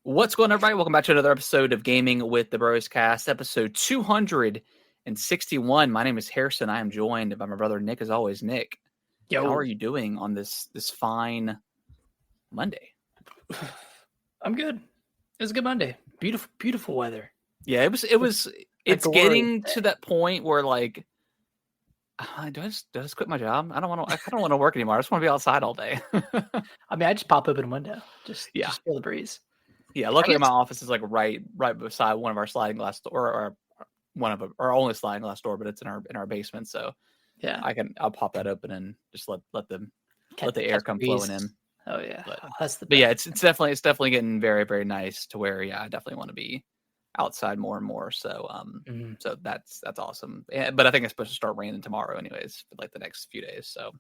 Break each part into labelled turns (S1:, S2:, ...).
S1: What's going on, everybody? Welcome back to another episode of Gaming with the Bros Cast, episode 261. My name is Harrison. I am joined by my brother Nick, as always. Nick, how are you doing on this fine Monday?
S2: I'm good. It was a good Monday. Beautiful weather.
S1: Yeah, it was. It's getting to that point where, like, do I just quit my job? I don't want to work anymore. I just want to be outside all day.
S2: I mean, I just pop open a window, just feel the breeze.
S1: Yeah, luckily my office is like right beside one of our sliding glass door, or one of our only sliding glass door, but it's in our basement. So
S2: yeah,
S1: I'll pop that open and just let the air come flowing in.
S2: Oh yeah,
S1: but
S2: that's the best.
S1: But yeah, it's definitely getting very, very nice to where I definitely want to be outside more and more. So so that's awesome. But I think it's supposed to start raining tomorrow, anyways, for like the next few days. So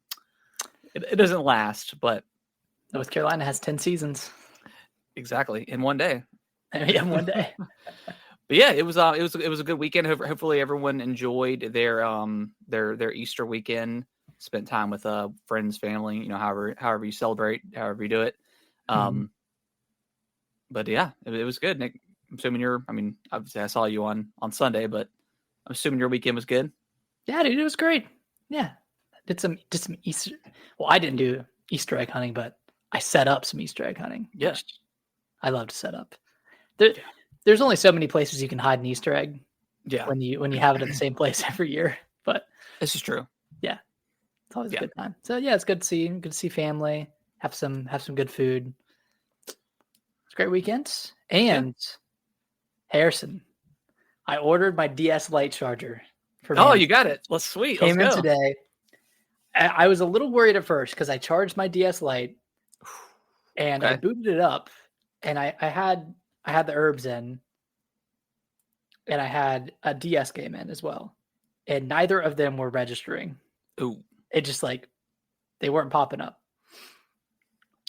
S1: it doesn't last, but
S2: North Carolina has 10 seasons.
S1: Exactly, in one day.
S2: Yeah, one day.
S1: But yeah, it was a good weekend. Hopefully, everyone enjoyed their Easter weekend. Spent time with friends, family. You know, however you celebrate, however you do it. But yeah, it was good. Nick, I'm assuming obviously I saw you on Sunday, but I'm assuming your weekend was good.
S2: Yeah, dude, it was great. Yeah, did some Easter. Well, I didn't do Easter egg hunting, but I set up some Easter egg hunting.
S1: Yeah.
S2: I love to set up. There's only so many places you can hide an Easter egg.
S1: Yeah.
S2: When you have it in the same place every year. But
S1: this is true.
S2: Yeah. It's always a good time. So yeah, it's good to see family, have some good food. It's a great weekend. And Harrison, I ordered my DS Lite charger for
S1: Oh, you got it. Well, sweet.
S2: Came in today. I was a little worried at first because I charged my DS Lite and I booted it up. And I had the herbs in, and I had a DS game in as well, and neither of them were registering.
S1: Ooh!
S2: It just they weren't popping up.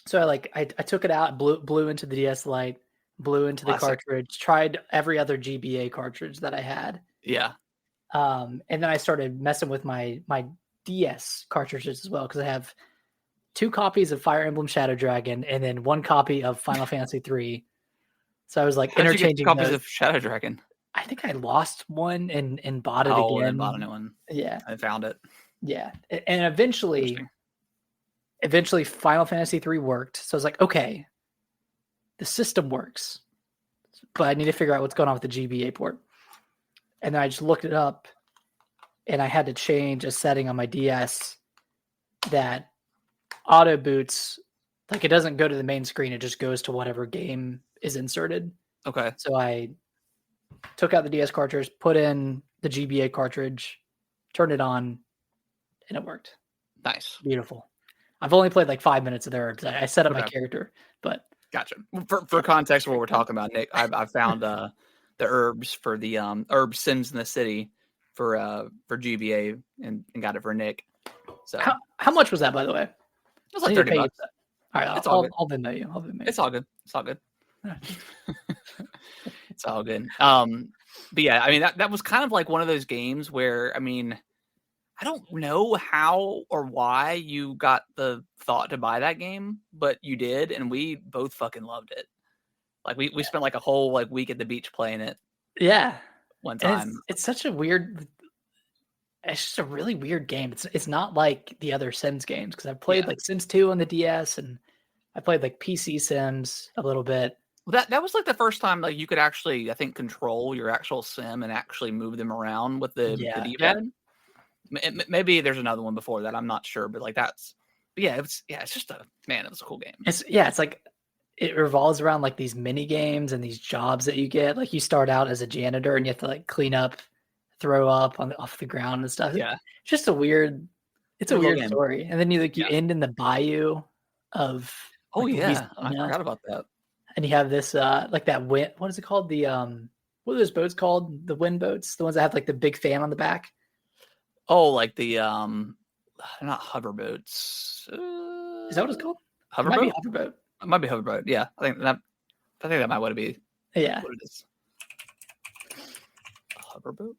S2: So I took it out, blew into the DS Lite, blew into the cartridge, tried every other GBA cartridge that I had.
S1: Yeah.
S2: And then I started messing with my DS cartridges as well because I have 2 copies of Fire Emblem Shadow Dragon, and then 1 copy of Final Fantasy 3. So I was interchanging
S1: copies of Shadow Dragon.
S2: I think I lost one and bought it again.
S1: And bought a new one.
S2: Yeah,
S1: I found it.
S2: Yeah, and eventually Final Fantasy 3 worked. So I was like, okay, the system works, but I need to figure out what's going on with the GBA port. And then I just looked it up, and I had to change a setting on my DS that auto boots, it doesn't go to the main screen, it just goes to whatever game is inserted.
S1: Okay.
S2: So I took out the DS cartridge, put in the GBA cartridge, turned it on, and it worked.
S1: Nice.
S2: Beautiful. I've only played 5 minutes of the herbs. I set up my character, but
S1: gotcha. For context of what we're talking about, Nick, I found the herbs for the herb Sims in the City for GBA and got it for Nick. So
S2: how much was that, by the way?
S1: It was like $30.
S2: All right, I'll Venmo you.
S1: It's all good. It's all good. It's all good. But yeah, I mean that was kind of like one of those games where I don't know how or why you got the thought to buy that game, but you did, and we both fucking loved it. We spent a whole week at the beach playing it.
S2: Yeah.
S1: One time.
S2: It's such a weird. It's just a really weird game. It's not like the other Sims games because I've played Sims 2 on the DS, and I played PC Sims a little bit.
S1: Well, that was the first time you could actually, I think, control your actual sim and actually move them around with the D-pad. Yeah. Maybe there's another one before that. I'm not sure, but it's just it was a cool game.
S2: It revolves around these mini games and these jobs that you get. You start out as a janitor and you have to clean up, throw up off the ground and stuff.
S1: Yeah,
S2: it's just a weird story. And then you end in the bayou of.
S1: Oh yeah, I forgot about that.
S2: And you have this that wind. What is it called? The what are those boats called? The wind boats, the ones that have the big fan on the back.
S1: Oh, the not hover boats.
S2: Is that what it's called?
S1: Hover boat? It might be hoverboat. Yeah, I think that might want to be.
S2: Yeah.
S1: What it is. Hoverboat.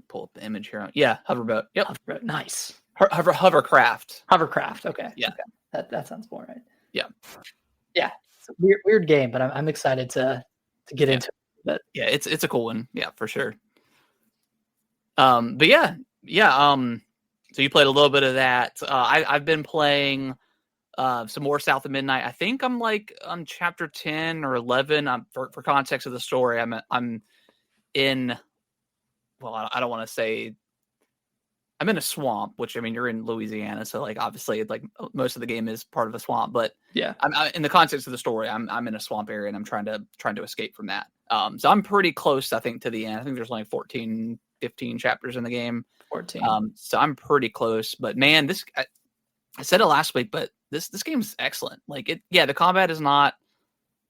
S1: Pull up the image here. Yeah, hoverboat. Yep.
S2: Hoverboat. Nice.
S1: Hovercraft.
S2: Hovercraft. Okay.
S1: Yeah.
S2: Okay. That sounds more right.
S1: Yeah.
S2: It's a weird game, but I'm excited to get into it. But
S1: yeah, it's a cool one. Yeah, for sure. But yeah. So you played a little bit of that. I've been playing some more South of Midnight. I think I'm like on chapter 10 or 11. For context of the story, I'm in. Well, I don't want to say. I'm in a swamp, which I mean, you're in Louisiana, so like obviously, like most of the game is part of a swamp. But
S2: yeah,
S1: in the context of the story, I'm in a swamp area and I'm trying to escape from that. So I'm pretty close, I think, to the end. I think there's only 14, 15 chapters in the game.
S2: 14.
S1: So I'm pretty close. But man, I said it last week, but this game's excellent. Like the combat is not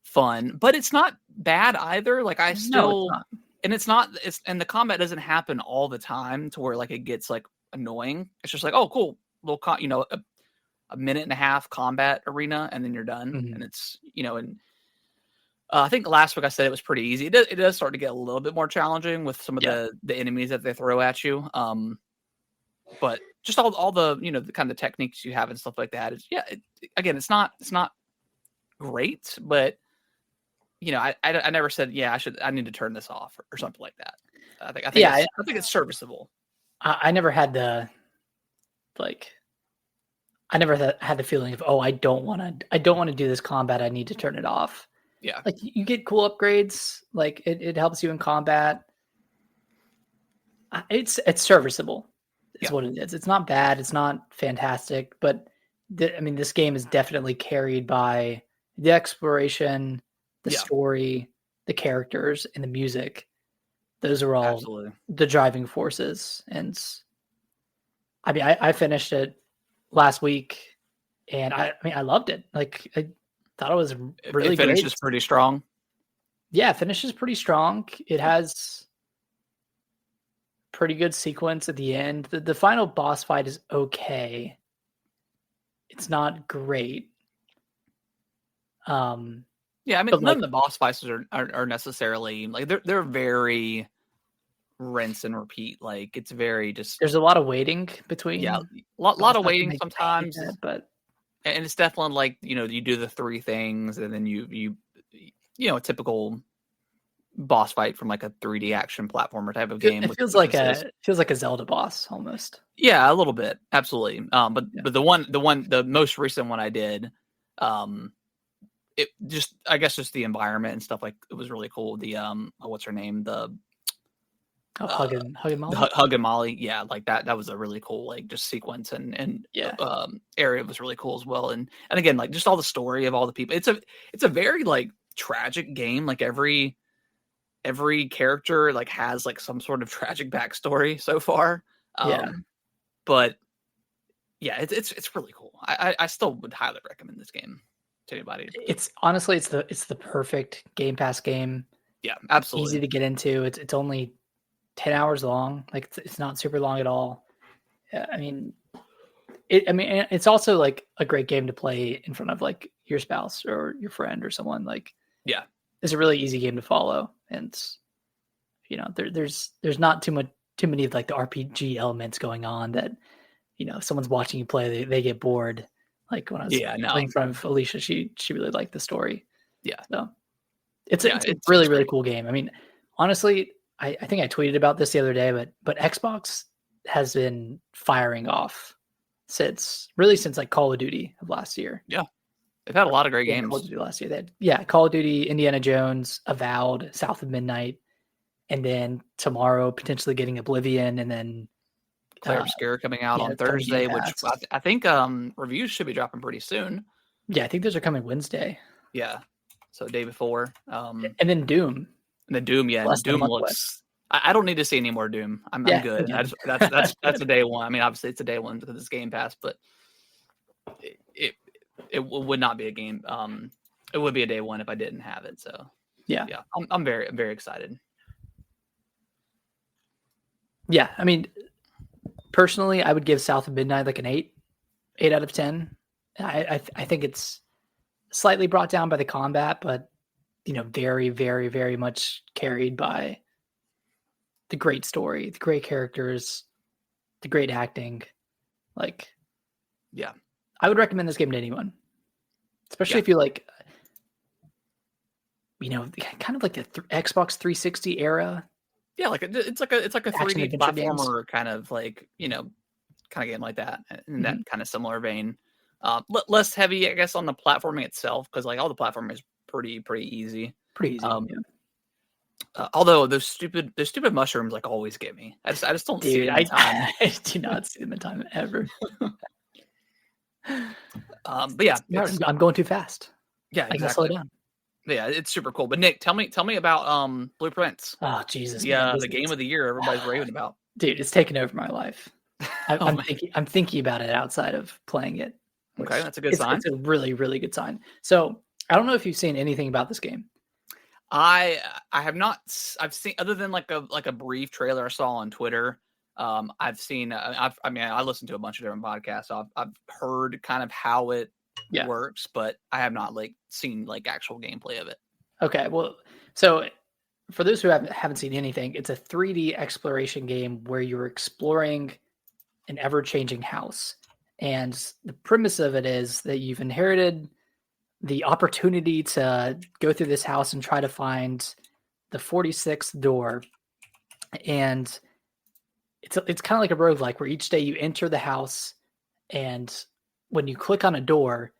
S1: fun, but it's not bad either. Like I
S2: No, it's
S1: still,
S2: not.
S1: and and the combat doesn't happen all the time to where like it gets like annoying. It's just like, oh, cool, little a minute and a half combat arena, and then you're done.
S2: Mhm.
S1: And it's and I think last week I said it was pretty easy. It does start to get a little bit more challenging with some of the enemies that they throw at you. But just all the the kind of techniques you have and stuff like that is again, it's not great, but I never said I need to turn this off or something like that. I think I think it's serviceable.
S2: I never had the like. I never had the feeling of I don't want to do this combat. I need to turn it off.
S1: Yeah,
S2: Like you get cool upgrades. Like it helps you in combat. It's serviceable. It's what it is. It's not bad. It's not fantastic, but this game is definitely carried by the exploration, the story, the characters, and the music. Those are all
S1: absolutely
S2: the driving forces. And I mean, I finished it last week, and I loved it. Like I thought it was really
S1: it finishes
S2: great.
S1: pretty strong.
S2: Yeah, finishes pretty strong. It has pretty good sequence at the end. The final boss fight is okay. It's not great.
S1: Yeah, I mean,
S2: But
S1: none of the boss fights are necessarily like they're very rinse and repeat. Like it's very just
S2: there's a lot of waiting between.
S1: a lot of waiting sometimes,
S2: but
S1: and it's definitely like you do the three things, and then you a typical boss fight from like a 3D action platformer type of game.
S2: It feels like a Zelda boss almost.
S1: Yeah, a little bit, absolutely. But the most recent one I did, it just I guess just the environment and stuff like it was really cool. The what's her name? The
S2: Hug and Molly.
S1: Hug and Molly, yeah, like that was a really cool like just sequence and area was really cool as well. And again, like just all the story of all the people. It's a very like tragic game. Like every character like has like some sort of tragic backstory so far. But yeah, it's really cool. I still would highly recommend this game to anybody.
S2: It's honestly it's the perfect Game Pass game.
S1: Yeah, absolutely.
S2: Easy to get into. It's only 10 hours long. Like it's not super long at all. I mean, it's also like a great game to play in front of like your spouse or your friend or someone. Like,
S1: yeah,
S2: it's a really easy game to follow, and there's not too many of like the RPG elements going on that if someone's watching you play, they get bored. Like when I was playing in front of Alicia, she really liked the story.
S1: Yeah,
S2: so it's a really really cool game. I mean, honestly, I think I tweeted about this the other day, but Xbox has been firing off since like Call of Duty of last year.
S1: Yeah, they've had a lot of great games.
S2: Call of Duty last year. They had, Call of Duty, Indiana Jones, Avowed, South of Midnight, and then tomorrow potentially getting Oblivion, and then
S1: Claire Obscure coming out on Thursday, which I think reviews should be dropping pretty soon.
S2: Yeah, I think those are coming Wednesday.
S1: Yeah, so day before.
S2: And then Doom.
S1: And then Doom, yeah, Doom looks. I don't need to see any more Doom. I'm good. That's a day one. I mean, obviously it's a day one because it's Game Pass, but it would not be a game. It would be a day one if I didn't have it. So yeah, I'm very very excited.
S2: Yeah, I mean, personally, I would give South of Midnight like an 8 out of 10. I think it's slightly brought down by the combat, but very, very, very much carried by the great story, the great characters, the great acting. Like,
S1: yeah,
S2: I would recommend this game to anyone. especially if you like, kind of like the Xbox 360 era.
S1: Yeah, like it's like a 3D
S2: Adventure games.
S1: platformer kind of like kind of game like that in that kind of similar vein. Less heavy, I guess, on the platforming itself because like all the platforming is pretty easy.
S2: Pretty easy.
S1: Although those stupid mushrooms like always get me. I just don't see them in time.
S2: I do not see them in time ever.
S1: But yeah,
S2: I'm going too fast.
S1: Yeah,
S2: I gotta
S1: exactly.
S2: slow down.
S1: Yeah, it's super cool. But Nick, tell me about Blueprints.
S2: Oh Jesus!
S1: The game of the year everybody's raving about.
S2: Dude, it's taken over my life. I'm thinking about it outside of playing it.
S1: Okay, that's a good sign.
S2: It's a really, really good sign. So I don't know if you've seen anything about this game.
S1: I have not. I've seen other than like a brief trailer I saw on Twitter. I've seen. I listened to a bunch of different podcasts. So I've heard kind of how it works, but I have not like seen like actual gameplay of it.
S2: Okay, well, so for those who haven't seen anything, it's a 3D exploration game where you're exploring an ever-changing house, and the premise of it is that you've inherited the opportunity to go through this house and try to find the 46th door. And it's kind of like a roguelike where each day you enter the house, and when you click on a door,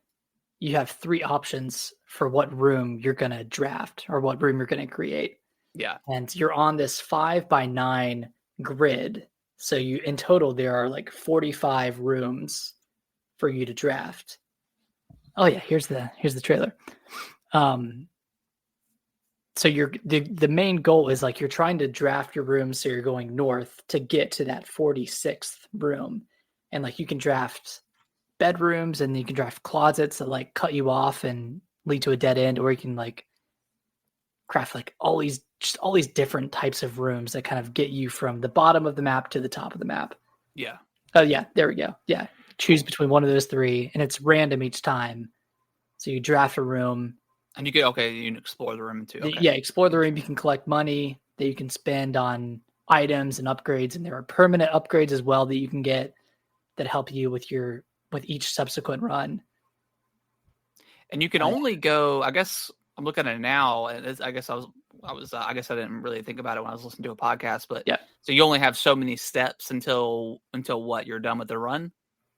S2: you have 3 options for what room you're going to draft or what room you're going to create.
S1: Yeah.
S2: And you're on this 5x9 grid. So in total, there are like 45 rooms for you to draft. Oh yeah, here's the trailer. So the main goal is like you're trying to draft your room, so you're going north to get to that 46th room, and like you can draft bedrooms and you can draft closets that like cut you off and lead to a dead end, or you can like craft like all these different types of rooms that kind of get you from the bottom of the map to the top of the map.
S1: Yeah.
S2: Oh yeah, there we go. Yeah. Choose between one of those 3, and it's random each time. So you draft a room.
S1: And you can explore the room too. Okay.
S2: Yeah, explore the room. You can collect money that you can spend on items and upgrades, and there are permanent upgrades as well that you can get that help you with each subsequent run.
S1: And you can only go, I guess I'm looking at it now, and I guess I didn't really think about it when I was listening to a podcast, but
S2: yeah.
S1: So you only have so many steps until what, you're done with the run?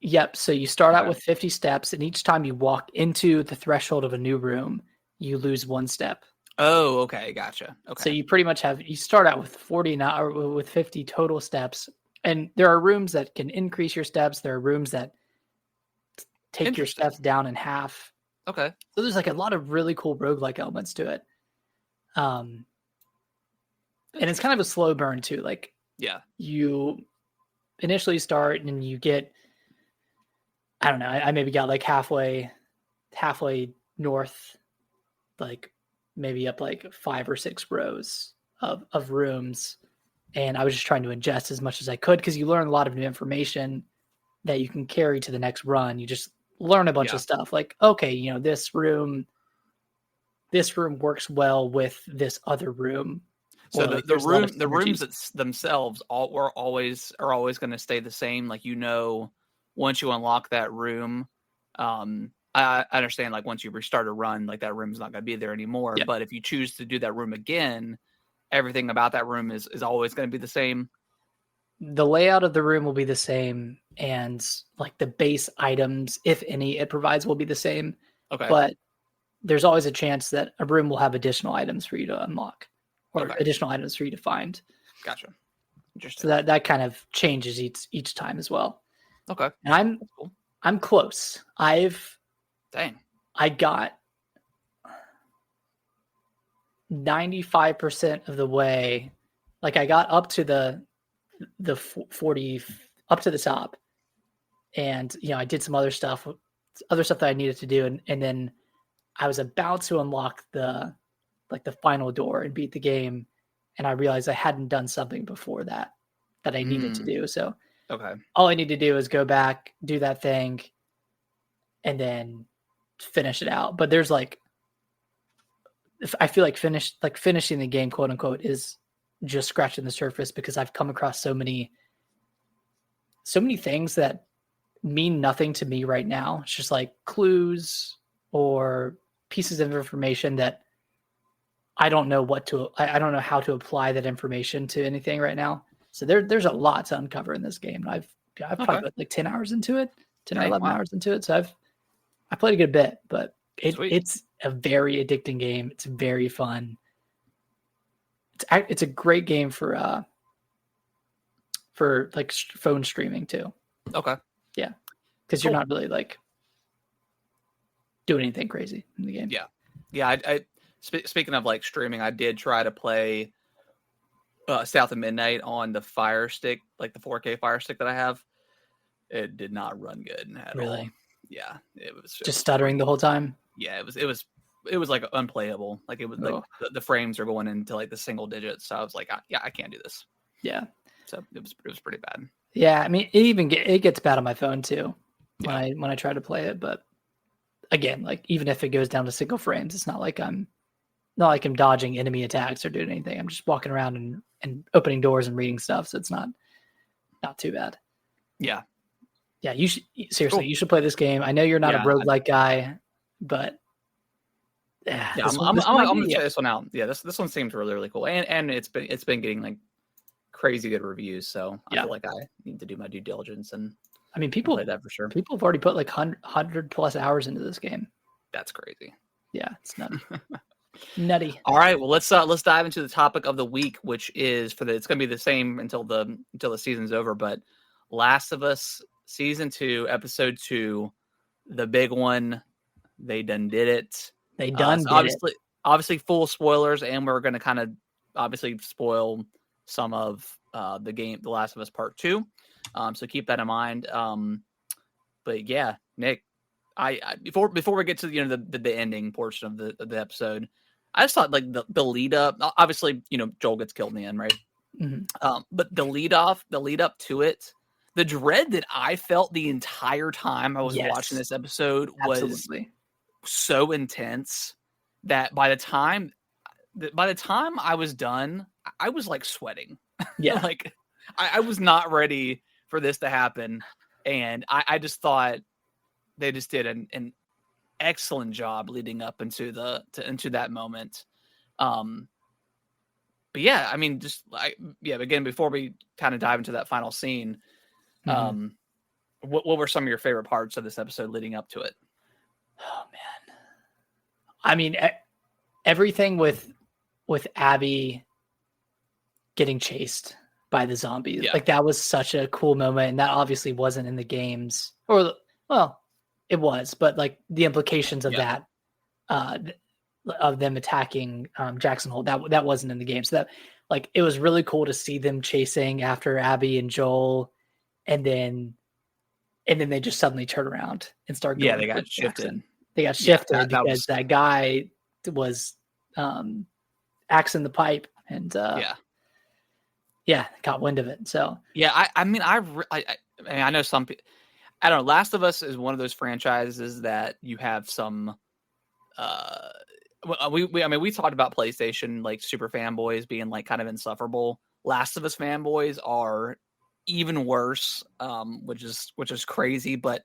S2: Yep. So you start out with 50 steps, and each time you walk into the threshold of a new room, you lose 1 step.
S1: Oh, okay. Gotcha. Okay.
S2: So you pretty much you start out with 49 or with 50 total steps. And there are rooms that can increase your steps. There are rooms that take your steps down in half.
S1: Okay.
S2: So there's like a lot of really cool roguelike elements to it. And it's kind of a slow burn too. Like,
S1: yeah,
S2: you initially start and you get, I don't know, I maybe got like halfway north, like maybe up like 5 or 6 rows of rooms. And I was just trying to ingest as much as I could, because you learn a lot of new information that you can carry to the next run. You just learn a bunch of stuff like, okay, this room works well with this other room.
S1: So the rooms themselves are always going to stay the same. Like, once you unlock that room, I understand, like, once you restart a run, like, that room's not going to be there anymore. Yeah. But if you choose to do that room again, everything about that room is always going to be the same.
S2: The layout of the room will be the same, and like the base items, if any, it provides will be the same.
S1: Okay.
S2: But there's always a chance that a room will have additional items for you to unlock, or additional items for you to find.
S1: Gotcha. Interesting.
S2: So that kind of changes each time as well.
S1: Okay.
S2: And I'm close. I got 95% of the way. Like, I got up to the 40, up to the top, and I did some other stuff that I needed to do, and then I was about to unlock the final door and beat the game, and I realized I hadn't done something before that I needed to do. So all I need to do is go back, do that thing, and then finish it out. But there's like, I feel like finishing the game, quote unquote, is just scratching the surface, because I've come across so many things that mean nothing to me right now. It's just like clues or pieces of information that I don't know I don't know how to apply that information to anything right now. So there's a lot to uncover in this game. I've probably put like 10 hours into it, 10 or 11 hours into it. So I played a good bit, but it's a very addicting game. It's very fun. It's a great game for like phone streaming too.
S1: Okay.
S2: Yeah. Because you're not really like doing anything crazy in the game.
S1: Yeah. Yeah. Speaking of like streaming, I did try to play South of Midnight on the Fire Stick, like the 4K Fire Stick that I have. It did not run good at all. Yeah, it was
S2: just stuttering the whole time.
S1: Yeah, it was like unplayable. Like it was like the frames are going into like the single digits. So I was like, I can't do this.
S2: Yeah.
S1: So it was pretty bad.
S2: Yeah, I mean, it gets bad on my phone too when I try to play it. But again, like even if it goes down to single frames, it's not like I'm dodging enemy attacks or doing anything. I'm just walking around and opening doors and reading stuff. So it's not too bad.
S1: Yeah.
S2: Yeah, you should seriously. You should play this game. I know you're not a roguelike guy, but
S1: I'm gonna try this one out. Yeah, this one seems really, really cool, and it's been getting like crazy good reviews. So I feel like I need to do my due diligence and
S2: I mean, people
S1: play that for sure.
S2: People have already put like 100+ hours into this game.
S1: That's crazy.
S2: Yeah, it's nutty. Nutty.
S1: All right, well let's dive into the topic of the week, which is it's going to be the same until the season's over. But Last of Us Season 2, Episode 2, the big one. They done did it.
S2: They done did it.
S1: Obviously, full spoilers, and we're going to kind of obviously spoil some of the game, The Last of Us Part 2. So keep that in mind. But yeah, Nick, I before we get to the ending portion of the episode, I just thought like the lead up. Obviously, Joel gets killed in the end, right?
S2: Mm-hmm.
S1: But the lead up to it, the dread that I felt the entire time I was watching this episode was so intense that by the time I was done, I was like sweating.
S2: Yeah.
S1: Like I was not ready for this to happen. And I just thought they just did an excellent job leading up into that moment. But yeah, I mean, again, before we kind of dive into that final scene, what were some of your favorite parts of this episode leading up to it?
S2: Oh man. I mean, everything with Abby getting chased by the zombies, like that was such a cool moment. And that obviously wasn't in the games, or well, it was, but like the implications of that, of them attacking Jackson Hole, that wasn't in the game. So that, like, it was really cool to see them chasing after Abby and Joel, and then they just suddenly turn around and start going.
S1: Yeah, they got shifted.
S2: They got shifted because that guy was axing the pipe and got wind of it. So
S1: yeah, I mean, I know some people. I don't know. Last of Us is one of those franchises that you have some. We talked about PlayStation like super fanboys being like kind of insufferable. Last of Us fanboys are even worse, which is crazy. But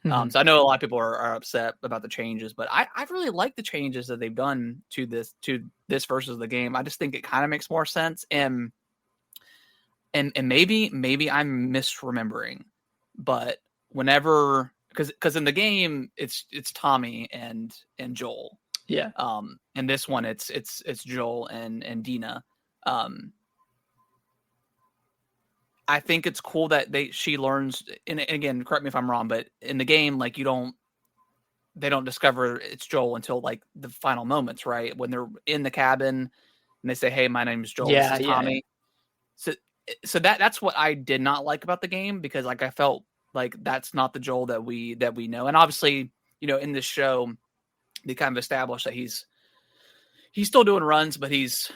S1: so I know a lot of people are upset about the changes, but I really like the changes that they've done to this versus the game. I just think it kind of makes more sense, and maybe I'm misremembering, but whenever because in the game it's Tommy and Joel.
S2: Yeah.
S1: And this one it's Joel and Dina. I think it's cool that she learns, and again, correct me if I'm wrong, but in the game, like they don't discover it's Joel until like the final moments, right? When they're in the cabin and they say, "Hey, my name is Joel. This is Tommy." Yeah. So that's what I did not like about the game, because like I felt like that's not the Joel that we know. And obviously, in this show, they kind of established that he's still doing runs, but he's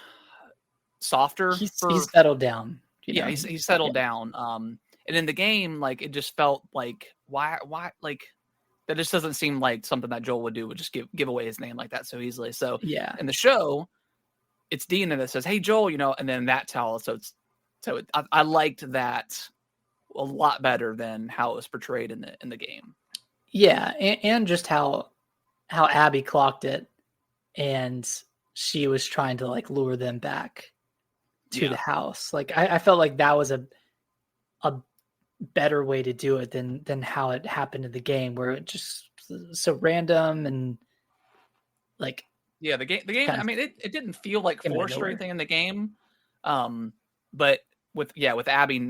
S1: softer.
S2: He's settled down.
S1: He's settled down. And in the game, like it just felt like why like that just doesn't seem like something that Joel would do, would just give away his name like that so easily. So in the show, it's Dina that says, "Hey Joel," and then that tells. I liked that a lot better than how it was portrayed in the game.
S2: Yeah, and just how how Abby clocked it, and she was trying to like lure them back to the house. Like I felt like that was a better way to do it than how it happened in the game, where it just so random and like
S1: the game.
S2: kind
S1: I
S2: of
S1: mean, it didn't feel like
S2: came out of
S1: forced or
S2: nowhere.
S1: anything in the game, but with Abby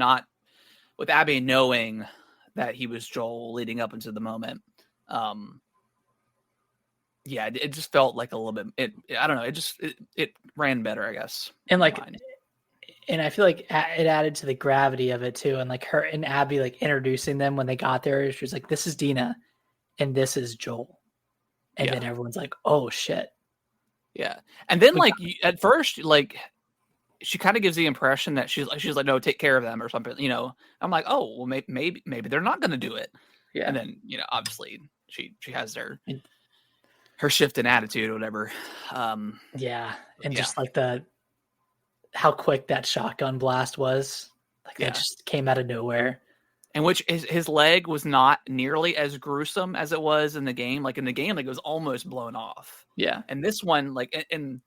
S1: with Abby knowing that he was Joel leading up into the moment, it just felt like a little bit. I don't know. It ran better, I guess.
S2: And like, and I feel like it added to the gravity of it too. And like her and Abby like introducing them when they got there, she was like, "This is Dina, and this is Joel," and then everyone's like, "Oh shit."
S1: Yeah, and then like at first, like she kind of gives the impression that she's like, no, take care of them or something. You know, I'm like, oh, well, maybe they're not going to do it.
S2: Yeah,
S1: and then obviously she has her shift in attitude or whatever.
S2: Just like how quick that shotgun blast was, like that just came out of nowhere.
S1: And which his leg was not nearly as gruesome as it was in the game. Like in the game, like it was almost blown off.
S2: Yeah.
S1: And this one, like, and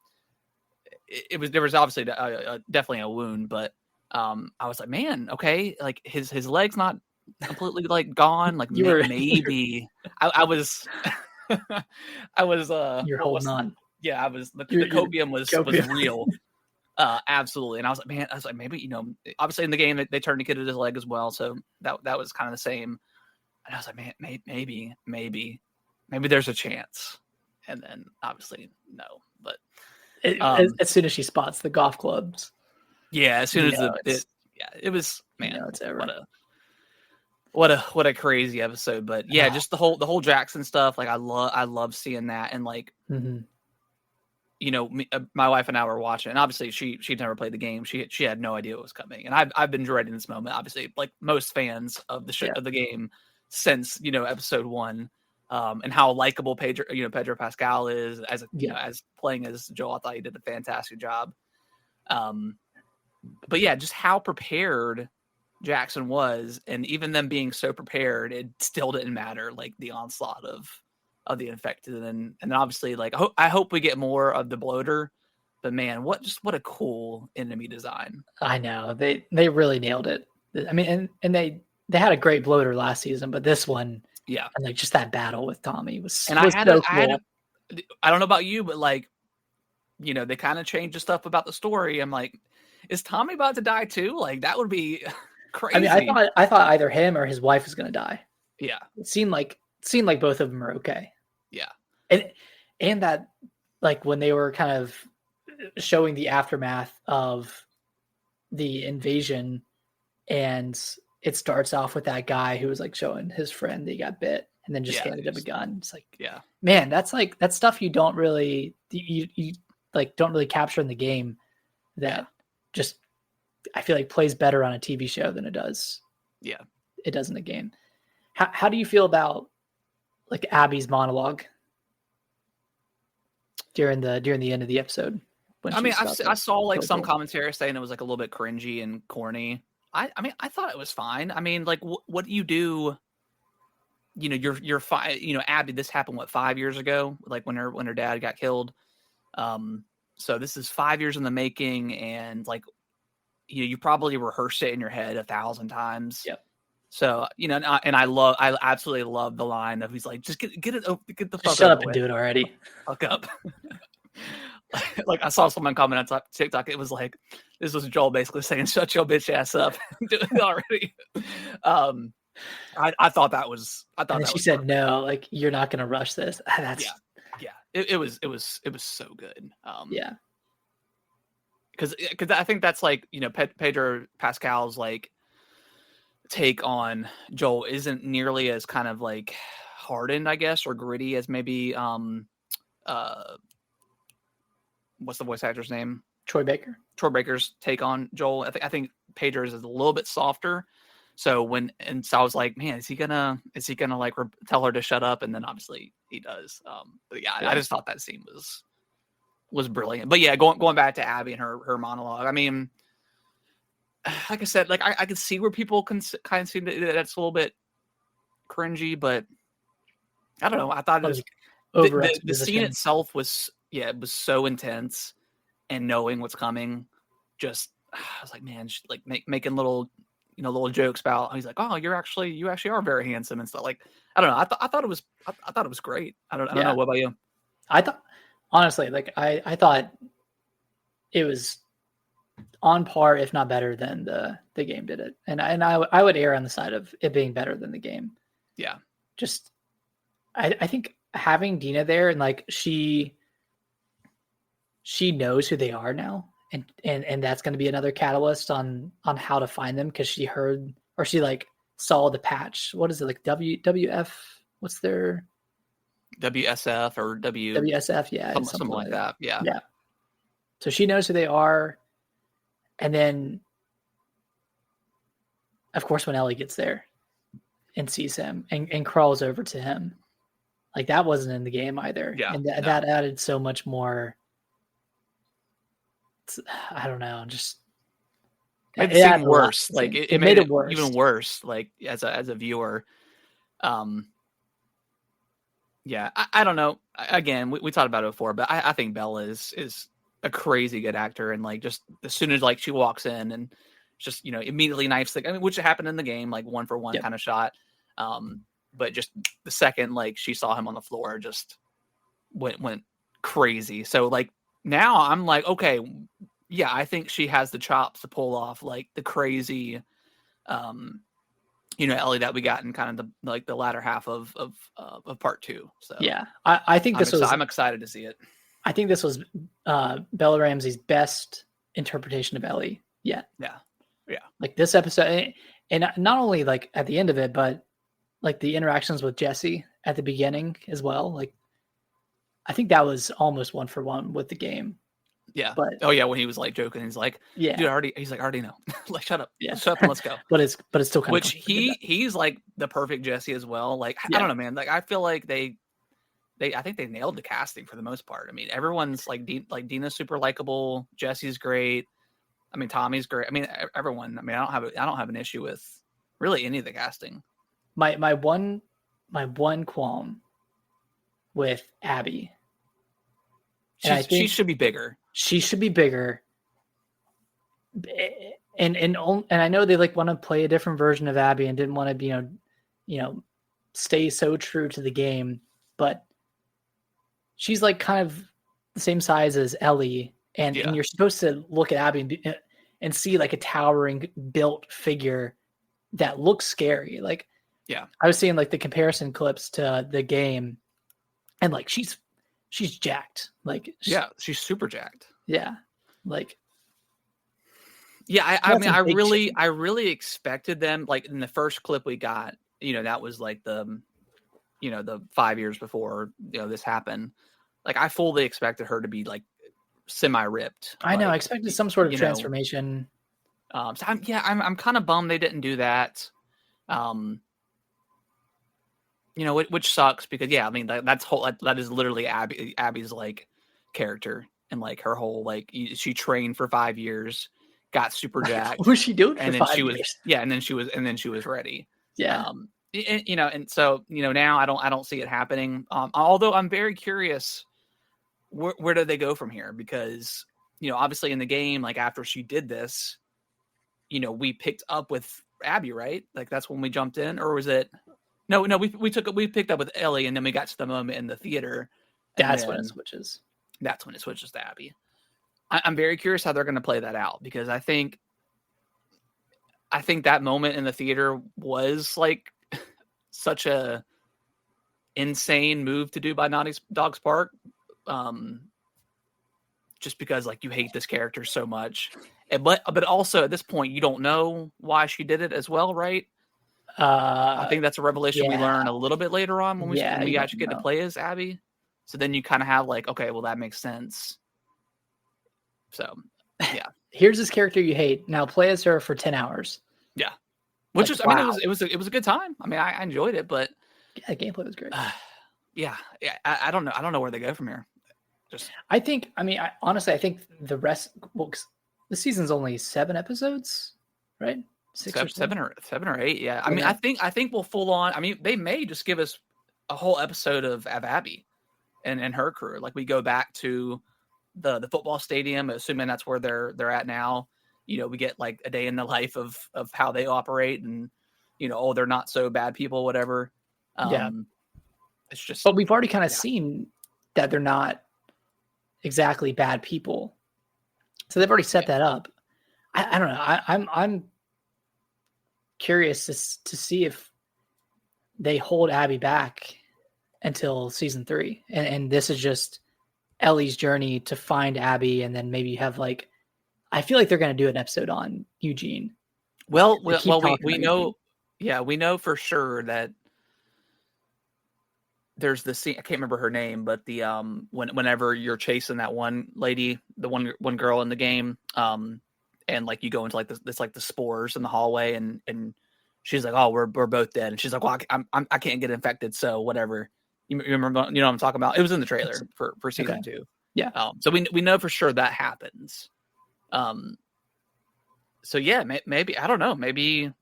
S1: there was obviously definitely a wound, but I was like, man, okay, like his leg's not completely like gone. Like maybe I was I was
S2: you're holding on.
S1: Yeah, I was the copium was real. Absolutely. And I was like, maybe, obviously in the game they turned the kid to his leg as well. So that was kind of the same. And I was like, man, maybe there's a chance. And then obviously no, but
S2: as soon as she spots the golf clubs.
S1: Yeah. As soon as it was, man,
S2: it's over.
S1: What a crazy episode. But yeah, just the whole Jackson stuff. Like I love seeing that. And like, my wife and I were watching, and obviously she'd never played the game. She had no idea what was coming, and I've been dreading this moment. Obviously, like most fans of the of the game since episode 1, and how likable Pedro Pascal is as as playing as Joel. I thought he did a fantastic job. But yeah, just how prepared Jackson was, and even them being so prepared, it still didn't matter. Like the onslaught of the infected, and then obviously like I hope we get more of the bloater, but man, what a cool enemy design.
S2: I know they really nailed it. I mean, and they had a great bloater last season, but this one, and like just that battle with Tommy was
S1: and
S2: I don't
S1: know about you, but like they kind of changed the stuff about the story. I'm like, is Tommy about to die too? Like that would be crazy.
S2: I mean, I thought either him or his wife was going to die.
S1: Yeah,
S2: it seemed like both of them are okay.
S1: Yeah.
S2: And that, like, when they were kind of showing the aftermath of the invasion, and it starts off with that guy who was like showing his friend that he got bit and then just handed him a gun. It's like, man, that's stuff you don't really, you like don't really capture in the game that just, I feel like plays better on a TV show than it does.
S1: Yeah.
S2: It does in the game. How do you feel about like Abby's monologue during the end of the episode?
S1: I mean, I saw like some commentary saying it was like a little bit cringy and corny. I mean, I thought it was fine. I mean, like, what do you do? You're fine. Abby, this happened 5 years ago, like when her dad got killed. So this is 5 years in the making, and like, you probably rehearsed it in your head 1,000 times.
S2: Yep.
S1: So, and I absolutely love the line of he's like, just get the fuck
S2: shut up and do it already.
S1: Fuck up. Like I saw someone comment on TikTok. It was like, this was Joel basically saying, shut your bitch ass up. Do it already. I thought that was,
S2: and she said, perfect. No, like you're not going to rush this. That's
S1: It was so good.
S2: Yeah.
S1: Cause I think that's like, Pedro Pascal's like, take on Joel isn't nearly as kind of like hardened, I guess, or gritty as maybe what's the voice actor's name?
S2: Troy Baker's
S1: take on Joel. I think Pedro's is a little bit softer. So I was like, man, is he gonna like tell her to shut up? And then obviously he does. But I just thought that scene was brilliant. But yeah, going back to Abby and her monologue. I mean, like I said, like I could see where people can kind of see that that's a little bit cringy, but I don't know. I thought it was
S2: over
S1: The scene
S2: exposition.
S1: itself was it was so intense, and knowing what's coming, just I was like, man, like making little little jokes about. He's like, oh, you actually are very handsome and stuff. Like I don't know. I thought it was I thought it was great. I don't know.
S2: Yeah,
S1: What about you?
S2: I thought honestly, like I thought it was on par, if not better than the game did it, and I would err on the side of it being better than the game.
S1: Yeah,
S2: Just I think having Dina there and like she knows who they are now, and that's going to be another catalyst on how to find them because she heard or she like saw the patch. What is it like WWF? What's their
S1: WSF or
S2: WSF? Yeah,
S1: something like that. Yeah,
S2: yeah. So she knows who they are, and then of course when Ellie gets there and sees him and crawls over to him, like that wasn't in the game either,
S1: yeah.
S2: and
S1: No.
S2: that added so much more. I don't know, just
S1: Made the
S2: it
S1: scene
S2: added a lot
S1: worse.
S2: to the
S1: Like
S2: scene.
S1: it
S2: It made
S1: made
S2: it
S1: it
S2: worse.
S1: even worse. Like as a viewer. Yeah, I don't know. Again, we talked about it before, but I think Bella is a crazy good actor, and like just as soon as like she walks in and just immediately knifes the. I mean, which happened in the game, like 1-for-1
S2: Yep.
S1: kind of shot. But just the second like she saw him on the floor, just went crazy. So like now I'm like, okay, yeah, I think she has the chops to pull off like the crazy, Ellie that we got in kind of the latter half of part 2. So
S2: Yeah, I think this was.
S1: I'm excited to see it.
S2: I think this was Bella Ramsey's best interpretation of Ellie yet.
S1: Yeah, yeah.
S2: Like this episode, and not only like at the end of it, but like the interactions with Jesse at the beginning as well. Like I think that was almost 1-for-1 with the game.
S1: Yeah.
S2: But
S1: oh yeah, when he was like joking, he's like,
S2: yeah,
S1: dude, he's like, I already know. Like, shut up.
S2: yeah.
S1: Shut up and let's go.
S2: but it's still kind
S1: Which
S2: of
S1: he's like the perfect Jesse as well. Like,
S2: Yeah.
S1: I don't know, man. Like, I feel like I think they nailed the casting for the most part. I mean, everyone's like Dina's super likable. Jesse's great. I mean, Tommy's great. I mean, everyone. I mean, I don't have an issue with really any of the casting.
S2: My one qualm with Abby.
S1: She should be bigger.
S2: She should be bigger. And I know they like want to play a different version of Abby and didn't want to stay so true to the game, but she's like kind of the same size as Ellie, and you're supposed to look at Abby and see like a towering built figure that looks scary. Like,
S1: yeah,
S2: I was seeing like the comparison clips to the game, and like she's jacked. Like,
S1: she's super jacked.
S2: Yeah, like.
S1: Yeah, I mean, I really expected them, like in the first clip we got, that was like the 5 years before, this happened. Like I fully expected her to be like semi-ripped.
S2: I know, I expected some sort of transformation.
S1: So I'm kind of bummed they didn't do that. Which sucks because I mean that is literally Abby's like character, and like her whole like she trained for 5 years. Got super jacked.
S2: What was she doing for
S1: and then
S2: 5
S1: she
S2: years?
S1: was and then she was ready.
S2: Yeah.
S1: And so now I don't see it happening. Although I'm very curious, where do they go from here? Because obviously in the game, like after she did this, we picked up with Abby, right? Like that's when we jumped in, or was it? No, we picked up with Ellie, and then we got to the moment in the theater.
S2: That's when it switches.
S1: That's when it switches to Abby. I'm very curious how they're going to play that out, because I think that moment in the theater was like such a insane move to do by Naughty Dog's part. Just because like you hate this character so much, but also at this point you don't know why she did it as well, right? I think that's a revelation we learn a little bit later on when we actually get to play as Abby. So then you kind of have like, okay, well that makes sense. So, yeah.
S2: Here's this character you hate. Now play as her for 10 hours.
S1: Yeah. Which is, wow. I mean, it was a good time. I mean, I enjoyed it, but
S2: the gameplay was great.
S1: I don't know. I don't know where they go from here.
S2: I think the rest. Well, the season's only 7 episodes, right?
S1: 7 or 8. Yeah. I mean, I think we'll full on. I mean, they may just give us a whole episode of Abby. and her crew. Like we go back to the football stadium, assuming that's where they're at now. We get like a day in the life of how they operate, and oh, they're not so bad people, whatever.
S2: Yeah.
S1: It's just,
S2: but we've already kind of seen that they're not exactly bad people, so they've already set that up. I don't know. I'm curious to see if they hold Abby back until season 3, and this is just Ellie's journey to find Abby, and then maybe have like, I feel like they're going to do an episode on Eugene.
S1: Well,
S2: we
S1: we know, Eugene. We know for sure that there's the scene. I can't remember her name, but the whenever you're chasing that one lady, the one girl in the game, and like you go into like this like the spores in the hallway, and she's like, oh, we're both dead, and she's like, well, I can't get infected, so whatever. You remember, what I'm talking about? It was in the trailer for season 2.
S2: Yeah.
S1: So we know for sure that happens. So yeah, maybe, I don't know. Maybe,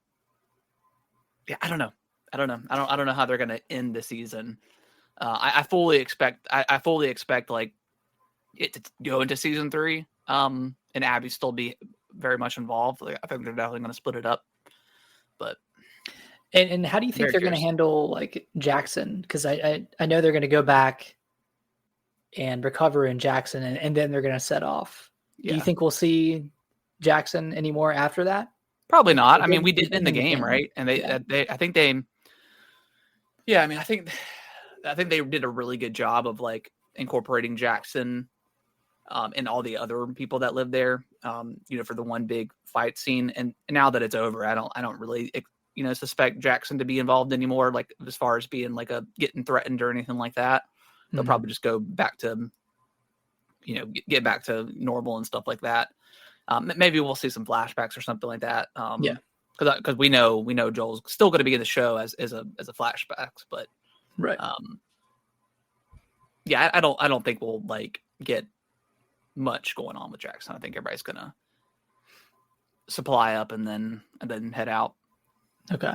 S1: yeah, I don't know. I don't know how they're gonna end the season. I fully expect like it to go into season 3. And Abby still be very much involved. Like, I think they're definitely going to split it up. But
S2: and how do you think they're going to handle like Jackson? Because I know they're going to go back and recover in Jackson, and then they're going to set off. Yeah. Do you think we'll see Jackson anymore after that?
S1: Probably not. I mean, we did in the game, right? And I think they did a really good job of like incorporating Jackson and all the other people that live there, for the one big fight scene. And now that it's over, I don't really, suspect Jackson to be involved anymore. Like as far as being like getting threatened or anything like that. They'll probably just go back to, get back to normal and stuff like that. Maybe we'll see some flashbacks or something like that. Because we know Joel's still going to be in the show as a flashbacks, but
S2: right.
S1: I don't think we'll like get much going on with Jackson. I think everybody's gonna supply up and then head out.
S2: Okay.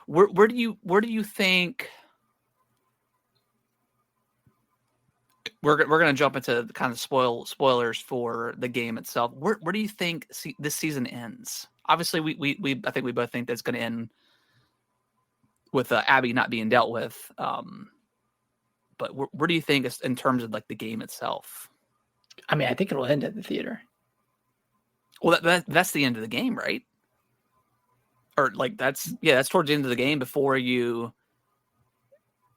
S1: Where do you think we're gonna jump into kind of spoilers for the game itself? Where do you think this season ends? Obviously, we I think we both think that's going to end with Abby not being dealt with. But where do you think in terms of like the game itself?
S2: I mean, I think it'll end at the theater.
S1: Well, that's the end of the game, right? Or like that's towards the end of the game before you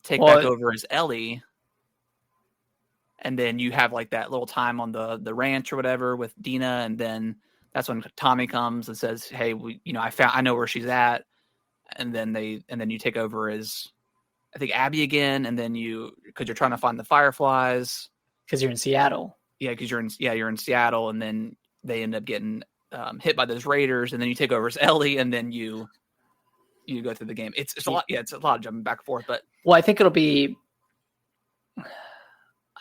S1: take back over as Ellie, and then you have like that little time on the ranch or whatever with Dina, and then that's when Tommy comes and says, "Hey, I know where she's at," and then you take over as, I think, Abby again, and then because you're trying to find the Fireflies
S2: because you're in Seattle.
S1: Yeah, because you're in Seattle, and then they end up getting hit by those raiders, and then you take over as Ellie, and then you go through the game. It's a lot. Yeah, it's a lot of jumping back and forth. But
S2: I think it'll be.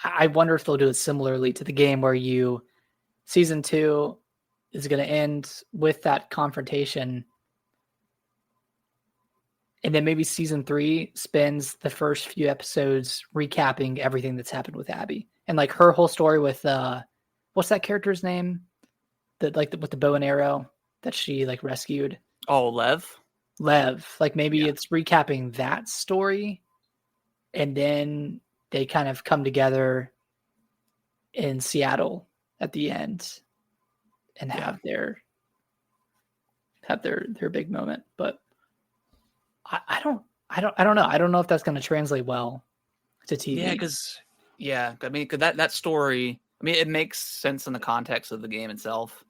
S2: I wonder if they'll do it similarly to the game, where season 2 is going to end with that confrontation, and then maybe season 3 spends the first few episodes recapping everything that's happened with Abby. And like her whole story with what's that character's name? That like with the bow and arrow that she like rescued.
S1: Oh, Lev.
S2: Like maybe it's recapping that story, and then they kind of come together in Seattle at the end and have their big moment. But I don't know. I don't know if that's going to translate well to TV.
S1: I mean, because that story, I mean, it makes sense in the context of the game itself,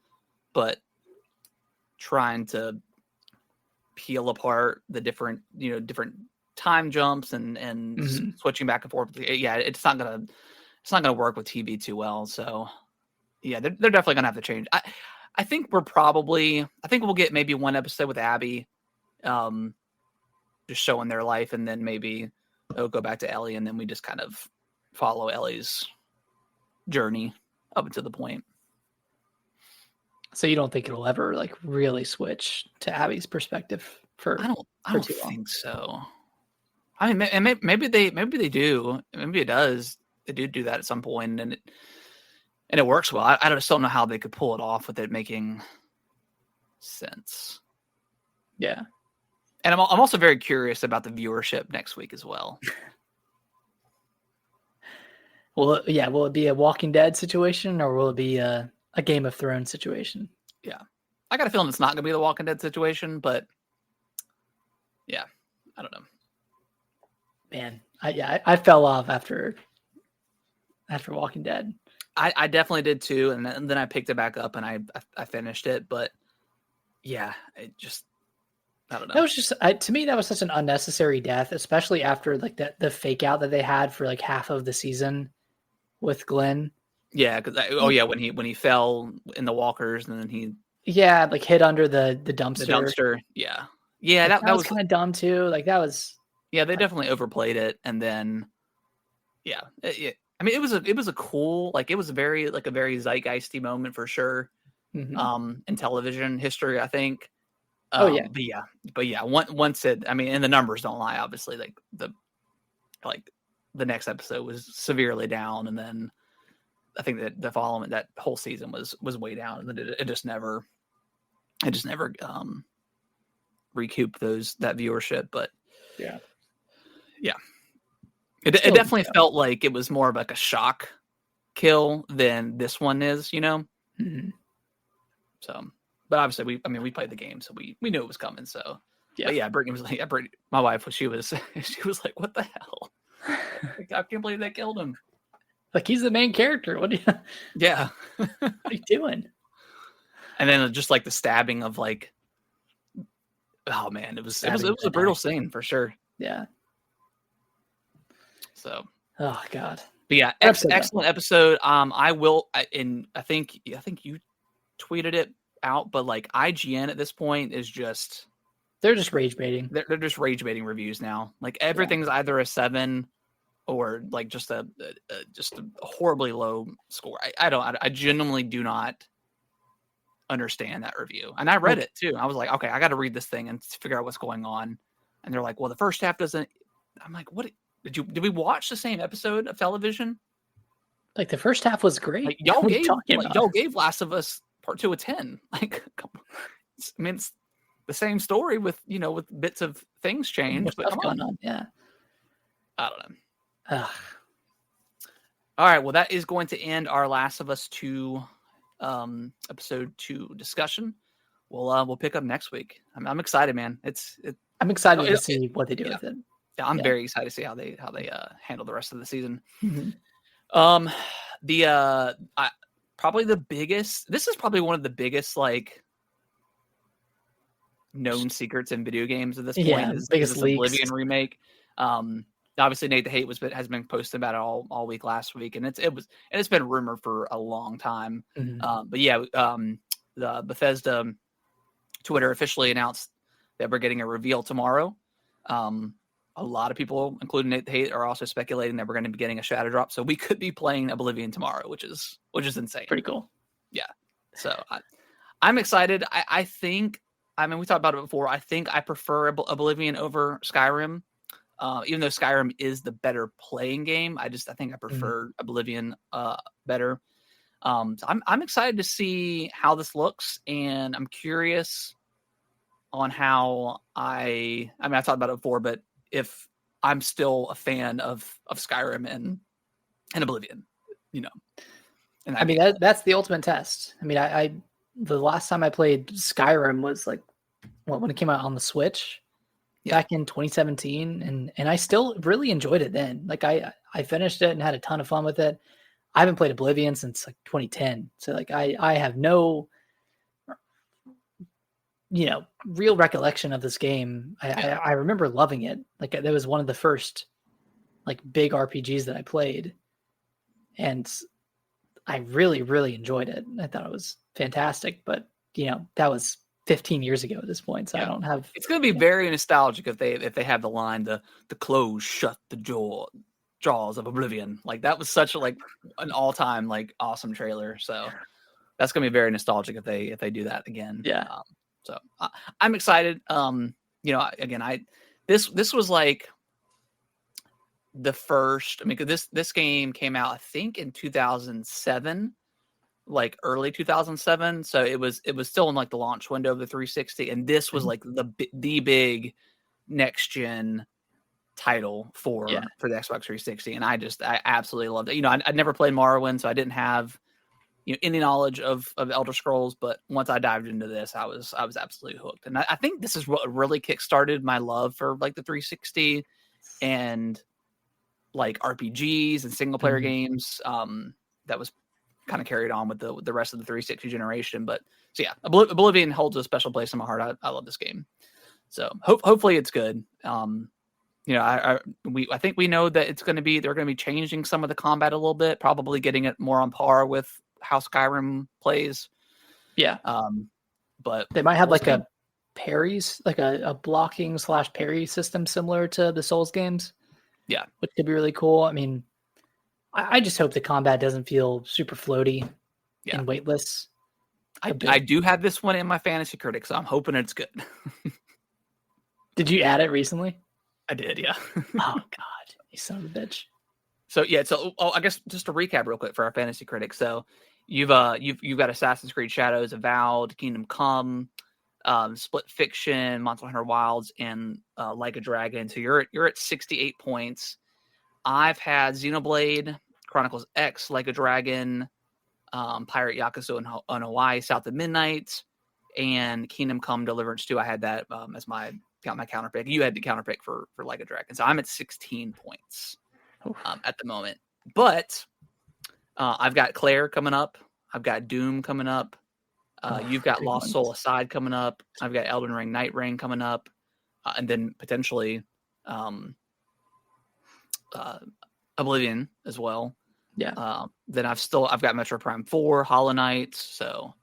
S1: but trying to peel apart the different time jumps and switching back and forth, it's not gonna work with TV too well. So they're definitely gonna have to change. I think we'll get maybe one episode with Abby, just showing their life, and then maybe it'll go back to Ellie, and then we just kind of follow Ellie's journey up until the point.
S2: So you don't think it'll ever like really switch to Abby's perspective for?
S1: I don't think so. I mean, maybe they do. Maybe it does. do that at some point, and it works well. I just don't know how they could pull it off with it making sense.
S2: Yeah.
S1: And I'm also very curious about the viewership next week as well.
S2: Will it be a Walking Dead situation, or will it be a Game of Thrones situation?
S1: Yeah. I got a feeling it's not going to be the Walking Dead situation, but yeah, I don't know.
S2: Man, I fell off after Walking Dead.
S1: I definitely did too, and then I picked it back up and I finished it, but yeah, it just, I don't know.
S2: That was just to me that was such an unnecessary death, especially after like the fake out that they had for like half of the season with Glenn.
S1: Yeah, because when he fell in the walkers and then he
S2: like hit under the dumpster.
S1: The dumpster, yeah,
S2: like, that was kind of dumb too. Like that was
S1: they definitely overplayed it, and then I mean it was a cool, like it was a very zeitgeisty moment for sure.
S2: Mm-hmm.
S1: In television history, I think. But once it, I mean, and the numbers don't lie. Obviously, like the next episode was severely down, and then I think that the following that whole season was way down, and then it just never recouped that viewership. But
S2: yeah,
S1: it definitely felt like it was more of like a shock kill than this one is, you know.
S2: Mm-hmm.
S1: So, but obviously we played the game, so we knew it was coming. So
S2: yeah,
S1: but Brittany was like, my wife, she was like, what the hell? Like, I can't believe they killed him.
S2: Like he's the main character. What?
S1: Yeah.
S2: What are you doing?
S1: And then just like the stabbing of like, oh man, it was a brutal scene for sure.
S2: Yeah.
S1: So.
S2: Oh God.
S1: But yeah, excellent episode. I think you tweeted it out, but like IGN at this point is just,
S2: they're just rage baiting.
S1: They're just rage baiting reviews now. Like everything's either a 7 or like just a horribly low score. I genuinely do not understand that review. And I read it too. I was like, okay, I got to read this thing and figure out what's going on. And they're like, well, the first half doesn't. I'm like, what? Did we watch the same episode of television?
S2: Like the first half was great.
S1: Like, y'all gave Last of Us Part 2 a 10. Like, I mean, it's the same story with bits of things changed, but come on.
S2: Yeah.
S1: I don't know. Ugh. All right. Well, that is going to end our Last of Us 2 episode 2 discussion. We'll pick up next week. I'm excited, man.
S2: I'm excited to see what they do with it.
S1: Yeah, I'm very excited to see how they handle the rest of the season.
S2: Mm-hmm.
S1: Probably the biggest. This is probably one of the biggest like known secrets in video games at this point.
S2: Yeah, biggest
S1: this Oblivion remake. Obviously Nate the Hate has been posting about it all week last week, and it's been rumored for a long time.
S2: Mm-hmm.
S1: But yeah, the Bethesda Twitter officially announced that we're getting a reveal tomorrow. A lot of people, including Nate the Hate, are also speculating that we're going to be getting a shadow drop, so we could be playing Oblivion tomorrow, which is insane.
S2: Pretty cool.
S1: Yeah. So I'm excited. I think. I mean, we talked about it before. I think I prefer Oblivion over Skyrim. Even though Skyrim is the better playing game, I think I prefer Oblivion better. So I'm excited to see how this looks, and I'm curious on how I talked about it before, but if I'm still a fan of Skyrim and Oblivion, And
S2: I mean, that's the ultimate test. I mean, I the last time I played Skyrim was like when it came out on the Switch. Back in 2017, and I still really enjoyed it then. Like I finished it and had a ton of fun with it. I haven't played Oblivion since like 2010, so like I have no real recollection of this game. I remember loving it. Like that was one of the first like big RPGs that I played, and I really enjoyed it. I thought it was fantastic, but that was 15 years ago at this point, so I don't have.
S1: It's going to be very nostalgic if they have the line the close shut the jaws of Oblivion. Like that was such an all-time like awesome trailer. So that's going to be very nostalgic if they do that again.
S2: Yeah.
S1: So I'm excited. Again, this was like the first. I mean, 'cause this game came out, I think, in 2007, like early 2007. So it was still in like the launch window of the 360, and this was like the big next gen title for the Xbox 360, and I absolutely loved it. You know, I'd never played Morrowind, so I didn't have any knowledge of Elder Scrolls, but once I dived into this, I was absolutely hooked. And I think this is what really kickstarted my love for like the 360 and like RPGs and single player games. That was kind of carried on with the rest of the 360 generation. But so yeah, Oblivion holds a special place in my heart. I love this game. So hopefully it's good. You know, I think we know that they're going to be changing some of the combat a little bit, probably getting it more on par with how Skyrim plays.
S2: Yeah.
S1: But
S2: they might have like a parries, like a blocking / parry system similar to the Souls games.
S1: Yeah.
S2: Which could be really cool. I mean, I just hope the combat doesn't feel super floaty and weightless.
S1: I do have this one in my fantasy critic, so I'm hoping it's good.
S2: Did you add it recently?
S1: I did, yeah.
S2: Oh God, you son of a bitch.
S1: So yeah, I guess just to recap real quick for our fantasy critics. So you've got Assassin's Creed Shadows, Avowed, Kingdom Come, Split Fiction, Monster Hunter Wilds, and Like a Dragon. So you're at 68 points. I've had Xenoblade, Chronicles X, Like a Dragon, Pirate Yakuza on Hawaii, South of Midnight, and Kingdom Come Deliverance 2. I had that as my counter pick. You had the counter pick for Like a Dragon. So I'm at 16 points at the moment. But I've got Claire coming up. I've got Doom coming up. You've got Lost Soul Aside coming up. I've got Elden Ring Night Reign coming up. And then potentially Oblivion as well.
S2: Yeah.
S1: Then I've got Metro Prime 4, Hollow Knight. So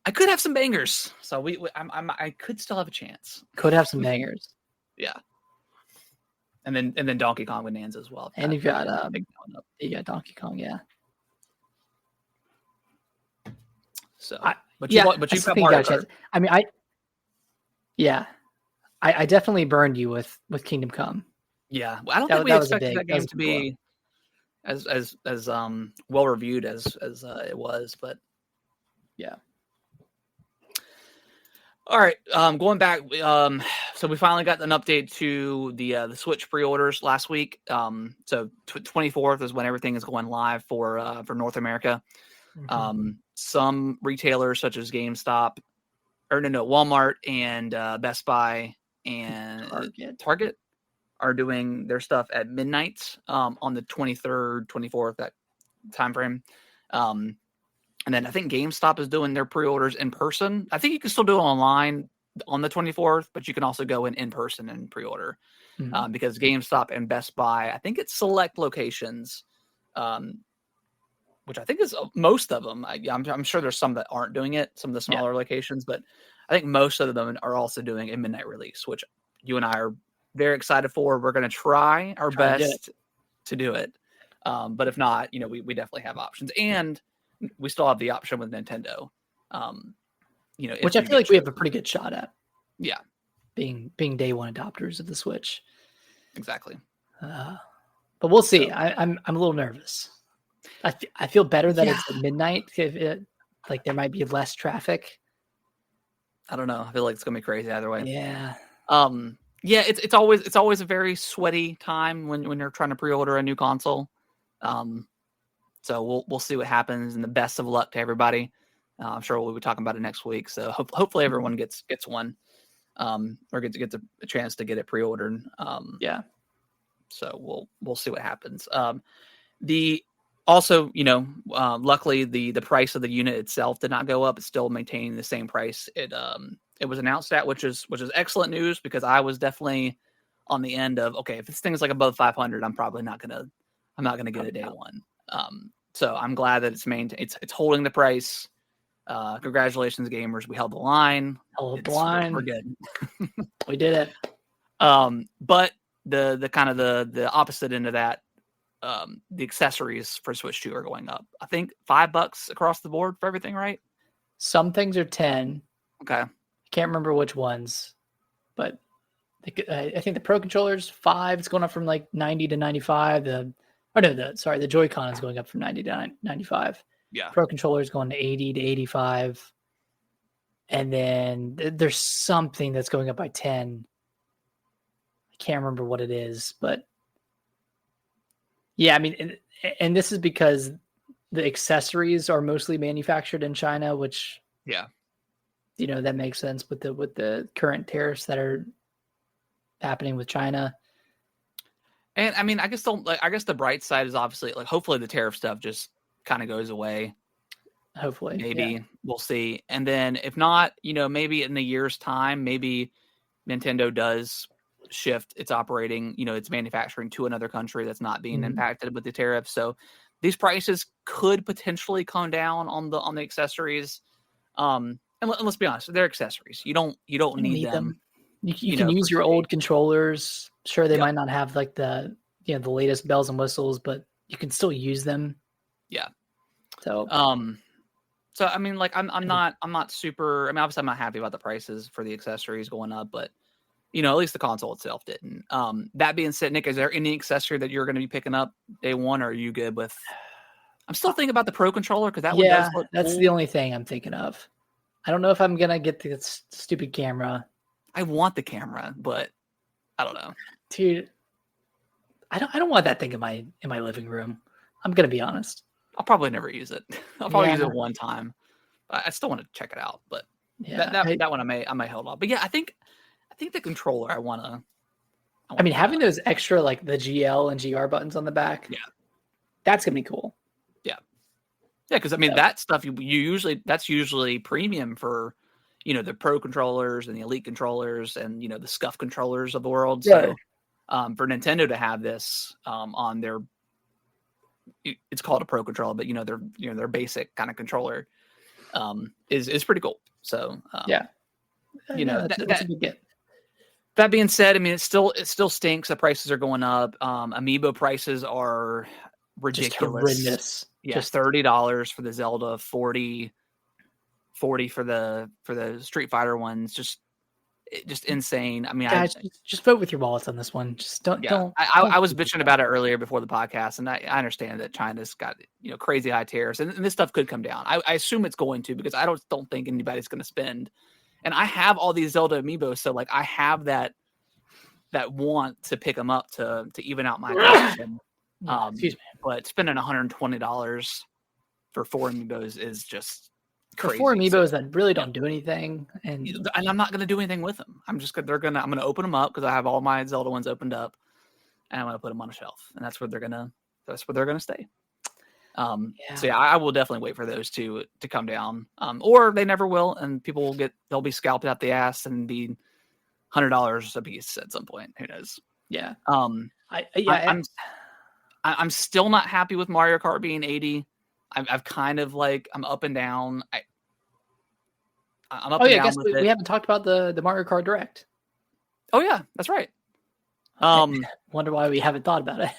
S1: I could have some bangers. So I could still have a chance.
S2: Could have some bangers.
S1: Yeah. And then Donkey Kong Bonanza as well.
S2: And you've got Donkey Kong, yeah.
S1: So,
S2: but you've got Mario Kart. I mean, I definitely burned you with Kingdom Come.
S1: Yeah, I don't think we expected that game to be as well reviewed as it was, but
S2: yeah.
S1: All right, going back. So we finally got an update to the Switch pre-orders last week. So 24th is when everything is going live for North America. Some retailers such as GameStop, Walmart and Best Buy and Target are doing their stuff at midnight on the 23rd, 24th, that time frame. And then I think GameStop is doing their pre-orders in person. I think you can still do it online on the 24th, but you can also go in person and pre-order because GameStop and Best Buy, I think it's select locations, which I think is most of them. I'm sure there's some that aren't doing it, some of the smaller locations, but I think most of them are also doing a midnight release, which you and I are very excited for. We're going to try our best to do it. But if not, we definitely have options, and we still have the option with Nintendo.
S2: Which I feel like we have a pretty good shot at.
S1: Yeah.
S2: Being day one adopters of the Switch.
S1: Exactly.
S2: But we'll see. So, I'm a little nervous. I feel better that it's at midnight. Like there might be less traffic.
S1: I don't know. I feel like it's gonna be crazy either way.
S2: Yeah.
S1: Yeah. It's always a very sweaty time when you're trying to pre-order a new console. So we'll see what happens, and the best of luck to everybody. I'm sure we'll be talking about it next week. So hopefully everyone gets one, or gets a chance to get it pre-ordered. So we'll see what happens. Luckily the price of the unit itself did not go up. It's still maintaining the same price it was announced at, which is excellent news, because I was definitely on the end of, okay, if this thing is like above 500, I'm not gonna get it day one. So I'm glad that it's holding the price. Congratulations, gamers. We held the line. We're good.
S2: We did it.
S1: But the kind of the opposite end of that, the accessories for Switch 2 are going up. I think $5 across the board for everything, right?
S2: Some things are 10.
S1: Okay.
S2: I can't remember which ones, but I think the Pro Controller's 5. It's going up from like 90 to 95. The Joy-Con is going up from 90 to 95.
S1: Yeah.
S2: Pro Controller is going to 80 to 85. And then there's something that's going up by 10. I can't remember what it is, but yeah, I mean, and this is because the accessories are mostly manufactured in China, which that makes sense with the current tariffs that are happening with China.
S1: And I mean, I guess the bright side is obviously like hopefully the tariff stuff just kind of goes away.
S2: Hopefully,
S1: maybe we'll see. And then if not, maybe in a year's time, maybe Nintendo does shift its operating, its manufacturing to another country that's not being impacted with the tariffs. So these prices could potentially come down on the accessories. And let's be honest, they're accessories. You don't need them.
S2: You can use your old controllers. Sure, they might not have like the the latest bells and whistles, but you can still use them.
S1: Yeah.
S2: So
S1: so I mean, like I'm not super. I mean, obviously I'm not happy about the prices for the accessories going up, but at least the console itself didn't. That being said, Nick, is there any accessory that you're going to be picking up day one, or are you good with? I'm still thinking about the Pro Controller because that one does look
S2: that's
S1: cool.
S2: the only thing I'm thinking of. I don't know if I'm gonna get the stupid camera.
S1: I want the camera, but I don't know,
S2: dude. I don't want that thing in my living room. I'm gonna be honest.
S1: I'll probably never use it. I'll probably use it one time. I still want to check it out, but that one I may hold off. But yeah, I think the controller I want to.
S2: I mean, having those extra like the GL and GR buttons on the back, that's gonna be cool.
S1: Yeah, because I mean that stuff that's usually premium for, the Pro controllers and the Elite controllers and the Scuff controllers of the world. So, for Nintendo to have this on their, it's called a Pro controller, but their basic kind of controller, is pretty cool. So
S2: that's a big get.
S1: That being said, I mean it still stinks. The prices are going up. Amiibo prices are ridiculous.
S2: Just horrendous.
S1: Yeah, just $30 for the Zelda, $40 for the Street Fighter ones. Just insane. I mean,
S2: guys, just vote with your wallets on this one. Just don't.
S1: I was bitching about it earlier before the podcast, and I understand that China's got crazy high tariffs, and this stuff could come down. I assume it's going to because I don't think anybody's going to spend. And I have all these Zelda amiibos, so like I have that want to pick them up to even out my collection.
S2: Excuse me.
S1: But spending $120 for 4 amiibos is just crazy.
S2: For 4 amiibos that really don't do anything, and
S1: I'm not going to do anything with them. I'm going to open them up because I have all my Zelda ones opened up, and I'm going to put them on a shelf, and that's where they're going to stay. So yeah, I will definitely wait for those to come down, or they never will, and people they'll be scalped out the ass and be $100 a piece at some point. Who knows?
S2: Yeah.
S1: I'm still not happy with Mario Kart being 80. I've kind of like I'm up and down. I'm up and down. I guess
S2: we haven't talked about the Mario Kart Direct.
S1: Oh yeah, that's right.
S2: Wonder why we haven't thought about it.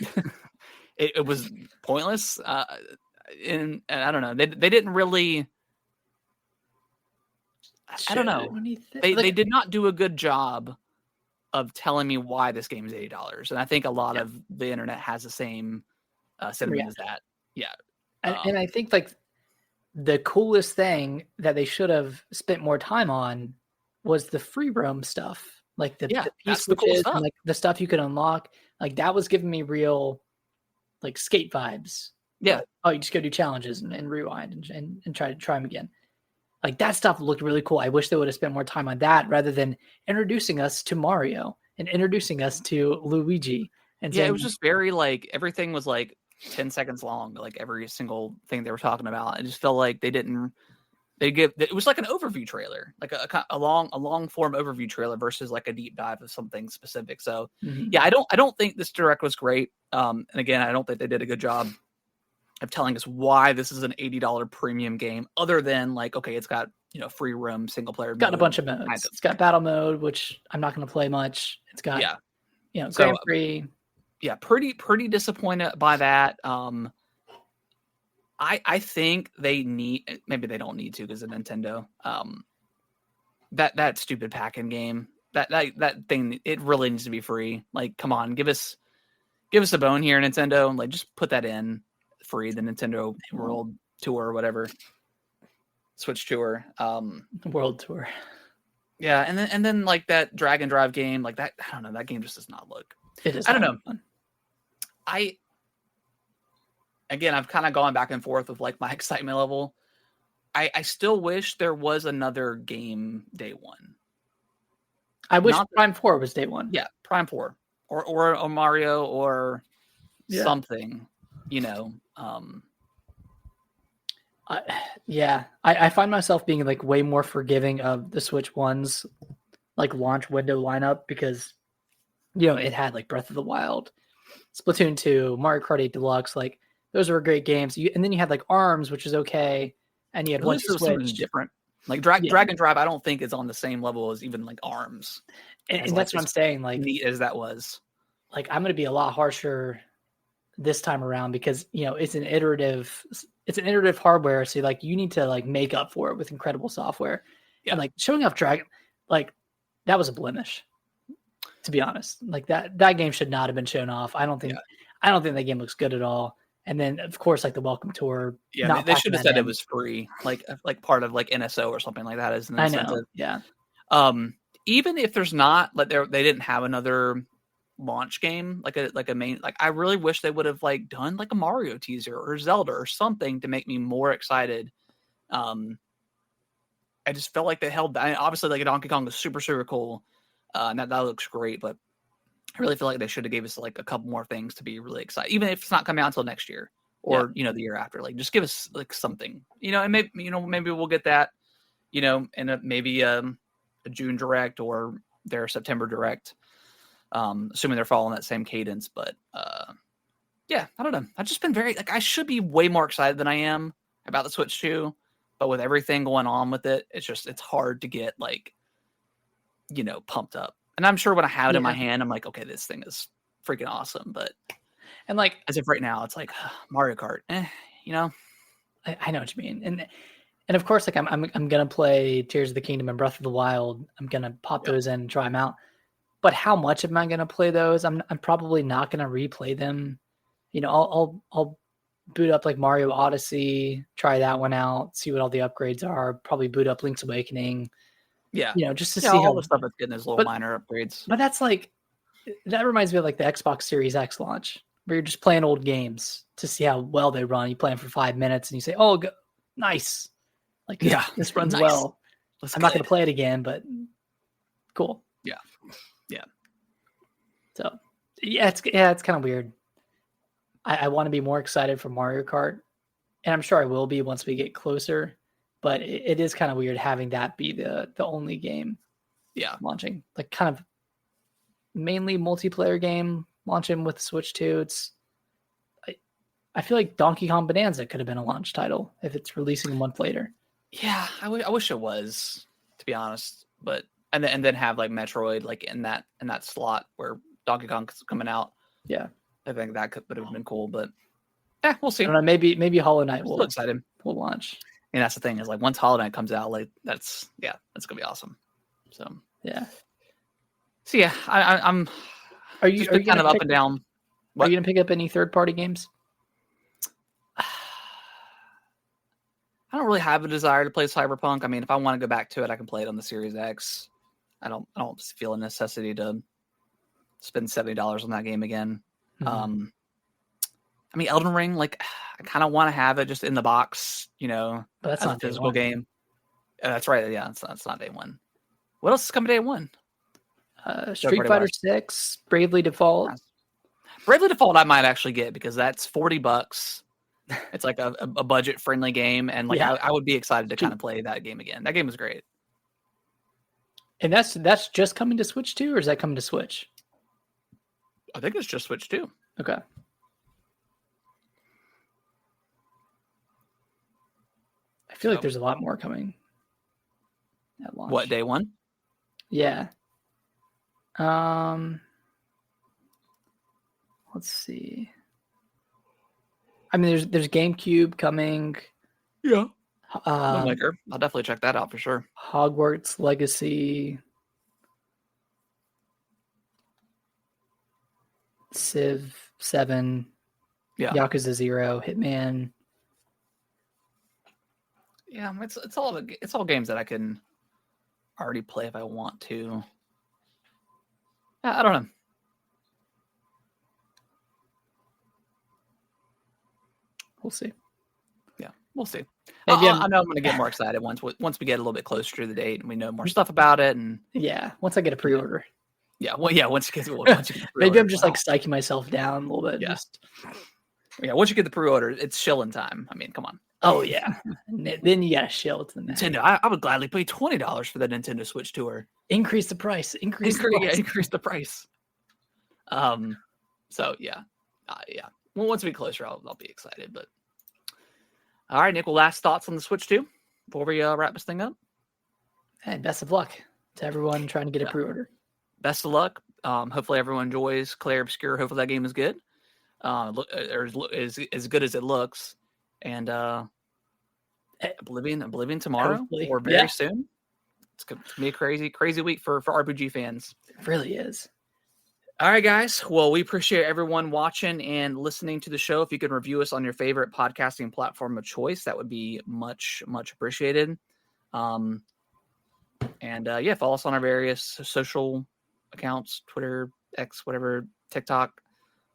S1: It was pointless. And I don't know. They didn't really. I don't know. They did not do a good job of telling me why this game is $80, and I think a lot of the internet has the same sentiment as that. Yeah,
S2: and I think like the coolest thing that they should have spent more time on was the free roam stuff, like the piece switches and like the stuff you could unlock. Like that was giving me real like skate vibes.
S1: Yeah.
S2: But, you just go do challenges and rewind and try them again. Like that stuff looked really cool. I wish they would have spent more time on that rather than introducing us to Mario and introducing us to Luigi. And
S1: it was just very like everything was like 10 seconds long. Like every single thing they were talking about. I just felt like it was like an overview trailer, like a long form overview trailer versus like a deep dive of something specific. So I don't think this direct was great. And again, I don't think they did a good job of telling us why this is an $80 premium game, other than like, okay, it's got free roam single player.
S2: Got a bunch of modes. It's got battle mode, which I'm not going to play much. It's got Grand Prix.
S1: Yeah, pretty disappointed by that. I think they need, maybe they don't need to because of Nintendo. That stupid pack-in game that thing, it really needs to be free. Like, come on, give us a bone here, Nintendo. Like, just put that in free, the Nintendo World Tour or whatever, Switch Tour.
S2: World Tour.
S1: Yeah, and then like that Drag and Drive game, like that. I don't know. That game just does not look.
S2: It is.
S1: I don't know.
S2: Fun.
S1: I've kind of gone back and forth with like my excitement level. I still wish there was another game day one.
S2: I wish Prime 4 was day one.
S1: Yeah, Prime 4 or a Mario or something, you know.
S2: I find myself being like way more forgiving of the Switch One's like launch window lineup because, you know, it had like Breath of the Wild, Splatoon 2, Mario Kart 8 Deluxe. Like those were great games. And then you had like ARMS, which is okay, and you had one Switch.
S1: Different. Like Drag and Drive, I don't think is on the same level as even like ARMS.
S2: And that's what I'm saying. Like
S1: neat as that was,
S2: like I'm going to be a lot harsher this time around because, you know, it's an iterative hardware. So like you need to like make up for it with incredible software. Yeah. And like showing off Dragon, like that was a blemish, to be honest. Like that game should not have been shown off. I don't think that game looks good at all. And then of course, like the Welcome Tour.
S1: Yeah, they should have said it was free, like part of like NSO or something like that as an incentive.
S2: I know. Yeah.
S1: Even if there's not, like they didn't have another launch game, like a main, like I really wish they would have like done like a Mario teaser or Zelda or something to make me more excited. I just felt like they held that. Obviously, like a Donkey Kong was super, super cool. And that looks great, but I really feel like they should have gave us like a couple more things to be really excited, even if it's not coming out until next year or, you know, the year after. Like just give us like something, you know, and maybe we'll get that, you know, in maybe a June Direct or their September Direct, assuming they're following that same cadence. But yeah, I don't know. I've just been very like I should be way more excited than I am about the Switch 2, but with everything going on with it, it's hard to get like, you know, pumped up. And I'm sure when I have it in my hand, I'm like, okay, this thing is freaking awesome. But
S2: and like
S1: as of right now, it's like Mario Kart, you know.
S2: I know what you mean, and of course, like I'm gonna play Tears of the Kingdom and Breath of the Wild. I'm gonna pop those in and try them out. But how much am I gonna play those? I'm probably not gonna replay them. You know, I'll boot up like Mario Odyssey, try that one out, see what all the upgrades are. Probably boot up Link's Awakening.
S1: Yeah,
S2: you know, just to see
S1: all
S2: how
S1: the stuff that's getting those little minor upgrades.
S2: But that's like that reminds me of like the Xbox Series X launch, where you're just playing old games to see how well they run. You play them for 5 minutes and you say, "Oh, nice." Like, this runs nice. Well. I'm not going to play it again, but cool.
S1: Yeah.
S2: So, it's kind of weird. I want to be more excited for Mario Kart, and I'm sure I will be once we get closer. But it is kind of weird having that be the only game, launching like kind of mainly multiplayer game launching with Switch 2. I feel like Donkey Kong Bonanza could have been a launch title if it's releasing a month later.
S1: Yeah, I wish it was, to be honest. But and then have like Metroid like in that slot where Donkey Kong's coming out.
S2: Yeah,
S1: I think that would have been cool. But yeah, we'll see.
S2: I don't know, maybe Hollow Knight will launch.
S1: And that's the thing is like once Hollow Knight comes out, like that's gonna be awesome. So
S2: yeah.
S1: So yeah, I'm.
S2: Are you
S1: kind of up and down?
S2: What? Are you gonna pick up any third-party games?
S1: I don't really have a desire to play Cyberpunk. I mean, if I want to go back to it, I can play it on the Series X. I don't feel a necessity to spend $70 on that game again. Mm-hmm. I mean, Elden Ring, like I kind of want to have it just in the box, you know,
S2: but that's not
S1: a physical game. That's right. Yeah, it's not day one. What else is coming day one?
S2: Street Fighter 6, Bravely Default.
S1: Bravely Default, I might actually get because that's $40. It's like a budget friendly game, and like I would be excited to kind of play that game again. That game was great.
S2: And that's just coming to Switch 2, or is that coming to Switch?
S1: I think it's just Switch 2.
S2: Okay. I feel like there's a lot more coming at launch.
S1: What, day one?
S2: Yeah. Let's see. I mean, there's GameCube coming.
S1: Yeah. I'll definitely check that out for sure.
S2: Hogwarts Legacy. Civ 7,
S1: Yeah.
S2: Yakuza 0, Hitman.
S1: Yeah, it's all games that I can already play if I want to. I don't know.
S2: We'll see.
S1: Yeah, we'll see.
S2: Maybe
S1: I know I'm going to get more excited once we get a little bit closer to the date and we know more stuff about it. And
S2: yeah, once I get a pre-order.
S1: Yeah, well, yeah. Once you get the
S2: Maybe
S1: pre-order,
S2: I'm just like psyching myself down a little bit.
S1: Yeah. Yeah, once you get the pre-order, it's shilling time. I mean, come on.
S2: Oh yeah. Then you gotta shill to the next.
S1: Nintendo. I would gladly pay $20 for the Nintendo Switch tour.
S2: Increase the price. Increase the price.
S1: Yeah, increase the price. So yeah. Well, once we get closer, I'll be excited. But all right, Nick. Well, last thoughts on the Switch 2 before we wrap this thing up.
S2: Hey, best of luck to everyone trying to get a pre-order.
S1: Best of luck. Hopefully everyone enjoys Clair Obscur. Hopefully that game is good. Is as good as it looks. And Oblivion tomorrow
S2: Hopefully.
S1: or very soon. It's gonna be a crazy week for RPG fans.
S2: It really is.
S1: All right, guys. Well, we appreciate everyone watching and listening to the show. If you could review us on your favorite podcasting platform of choice, that would be much appreciated. And follow us on our various social accounts, Twitter, X, whatever, TikTok,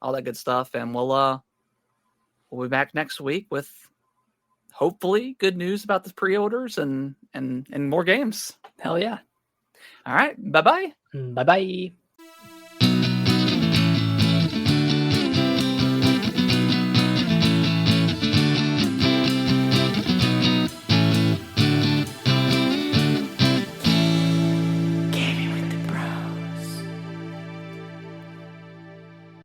S1: all that good stuff. And we'll be back next week with hopefully good news about the pre-orders and more games.
S2: Hell yeah.
S1: All right. Bye-bye.
S2: Bye-bye.